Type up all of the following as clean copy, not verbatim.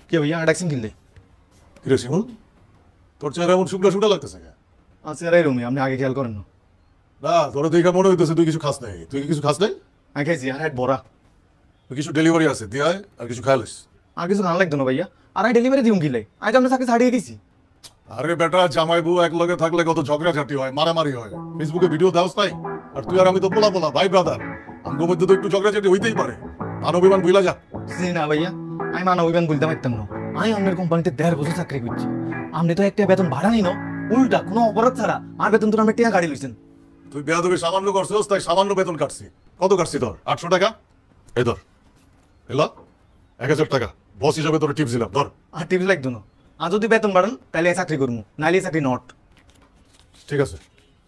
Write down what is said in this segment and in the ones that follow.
কে ভাইয়া ডাকছেন কিনলে? কিরে শিমুল, তোর চেহারা এমন শুকনো শুকনো লাগতেছে কেন? আচ্ছা আর এই রুমে আপনি আগে খেয়াল করেন না? না, তোর দেখে মনে হইতেছে তুই কিছু খাস নাই। তুই কি কিছু খাস নাই? আমি খাইছি আর এক বড়া। তুই কিছু ডেলিভারি আছে দিয়ে আয়, আর কিছু খাইলিস। আর কিছু খান লাগতো না ভাইয়া, আর আমি ডেলিভারি দিউম কিনলে আমি তো আপনার চাকরি ছাড়িয়ে গেছি। আরে বেটা, জামাই বউ এক লগে থাকলে কত ঝগড়াঝাটি হয়, মারামারি হয়। ফেসবুকে ভিডিও দাওস নাই? আর তুই আর আমি তো পোলা পোলা ভাই ব্রাদার, আমগোর মধ্যে তো একটু ঝগড়াঝাটি হইতেই পারে। মানবিমান ভুলা যা। জি না ভাইয়া, আমি মানব ইমান বলতে পারতাম না। আমি আপনার কোম্পানিতে 1.5 বছর চাকরি করছি। আপনি তো একটা বেতন ভাড়া নিন, উল্টা কোনো অপরাধ ছাড়া আর বেতন তো আপনি টিয়া গাড়ি লইছেন। তুই বেয়াদবি সামান্য করছিস, তাই সামান্য বেতন কাটছি। কত কাটছি তোর? 800 টাকা। এই ধর, এলা 1000 টাকা। বস হিসাবে তোর টিপস দিলাম, ধর। আর টিপস লাগতো না। আর যদি বেতন বাড়ান তাহলে এই চাকরি করবো, নাইলে এই চাকরি নট। ঠিক আছে,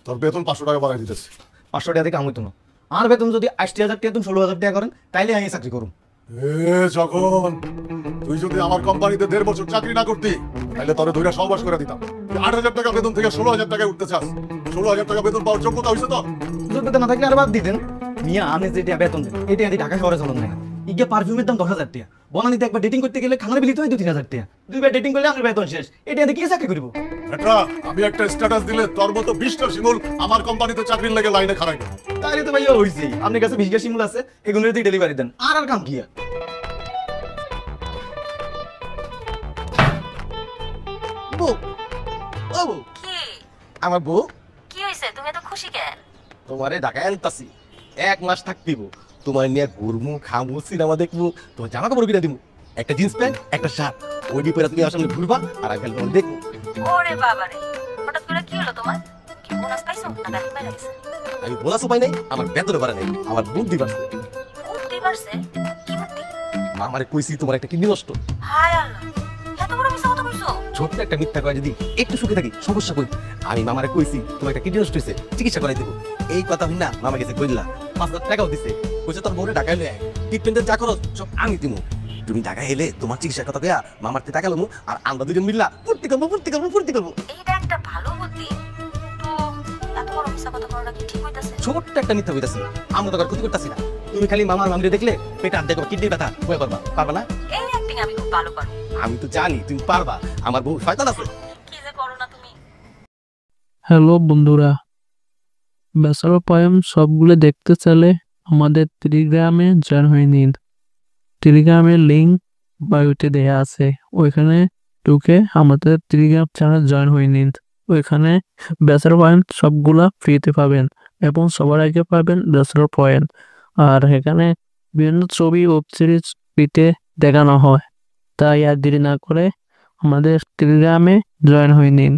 তোর বেতন 500 টাকা বাড়াই দিতেছি। 500 টাকা থেকে কাম হইতো না। আর বেতন যদি 80,000 টাকা, তুমি 16,000 টাকা করেন তাইলে আমি এই চাকরি করুন। যখন তুই যদি আমার কোম্পানিতে 1.5 বছর চাকরি না করতি, তাহলে তোরে ধইরা সহবাস করে দিতাম। 8,000 টাকা বেতন থেকে 16,000 টাকায় উঠতে চাস? 16,000 টাকা বেতন পাওয়ার যোগ্যতা হইছে তোর? যোগ্যতা না থাকলে আর বাদ দিতেন। মিয়া আমি যেটা বেতন দেন এটা আমি ঢাকা শহরে চলন না। ইগে পারফিউমের দাম 10,000 টাকা, বনানিতে একবার ডেটিং করতে গেলে খানার বিলিতে হয় 2-3,000 টাকা। দুইবার ডেটিং করলে আমার বেতন শেষ। এটা আমি কি চাকরি করবো? বেটা, আমি একটা স্ট্যাটাস দিলে তোর মতো 20টা শিমুল আমার কোম্পানিতে চাকরির লাগে লাইনে খাড়াই না। তাইলে তো ভাইয়া হইছে, আপনার কাছে 20 শিমুল আছে, এগুলোর দিয়ে ডেলিভারি দেন। আর কাম কি? বউ, ও বউ, কি আমার বউ কি হইছে? তুমি এত খুশি কেন? তোমারে ঢাকায় আনতাছি, 1 মাস থাকতিব। তোমার নিয়ে ঘুরমু, খামু, সিনেমা দেখবো, তোমার জামা কাপড় কিনা দিমু, একটা জিন্স প্যান্ট একটা শার্ট। ওই পরে তুমি আসলে ঘুরবা আর আমি তোমার দেখবো। ওরে বাবা রে, হঠাৎ করে কি হলো তোমার? কি বোনাস পাইছো না গাড়ি বাইরে গেছে? আমি বোনাসও পাই নাই, আমার বেতনও বাড়ে নাই, আমার বুদ্ধি বাড়ছে। বুদ্ধি বাড়ছে? কি বুদ্ধি? মামারে কইছি তোমার একটা কিডনি নষ্ট। হায় আল্লাহ, এত বড় মিথ্যা কথা কইছো? ছোট্ট একটা মিথ্যা কয় যদি একটু সুখে থাকি সমস্যা কই। আমি মামারে কইছি তোমার একটা কিডনি নষ্ট হয়েছে, চিকিৎসা করাই দেবো। এই কথা হই না, মামা গেছে কইলা 5,000 টাকাও দিছে। কইছে তোর বউরে ঢাকায় লয়ে আয়, ট্রিটমেন্টের যা খরচ সব আমি দিমু। তুমি ঢাকায় এলে তোমার চিকিৎসার কথা কইয়া মামার তে টাকা লমু, আর আমরা দুজন মিল্লা ফুর্তি করবো ফুর্তি করবো ফুর্তি করবো। এইটা একটা ভালো বুদ্ধি, তো এত বড় মিথ্যা কথা করাটা কি ঠিক হইতাছে? ছোট্ট একটা মিথ্যা কইতাছি, আমরা তো আর ক্ষতি করতাছি না। তুমি খালি মামার মামিরে দেখলে পেটে আর দেখো কিডনির ব্যথা বয়ে করবা, পারবা না? এই অ্যাক্টিং আমি খুব ভালো পারো। আমি তো জানি তুমি পারবা, আমার বউ শয়তান আছে। কি যে করো না তুমি। হ্যালো বন্ধুরা, ব্যাচেলর পয়েম সবগুলো দেখতে চাইলে আমাদের টেলিগ্রামে জয়েন হয়ে নিন। টেলিগ্রামের লিঙ্ক বায়োতে দেয়া আছে, ওইখানে ঢুকে আমাদের টেলিগ্রাম চ্যানেল জয়েন হয়ে নিন। ওইখানে ব্যাচেলর পয়েন্ট সবগুলা ফ্রিতে পাবেন এবং সবার আগে পাবেন ব্যাচেলর পয়েন্ট। আর এখানে বিভিন্ন ছবি ওয়েব সিরিজ ফ্রিতে দেখানো হয়। তাই আর দেরি না করে আমাদের টেলিগ্রামে জয়েন হয়ে নিন।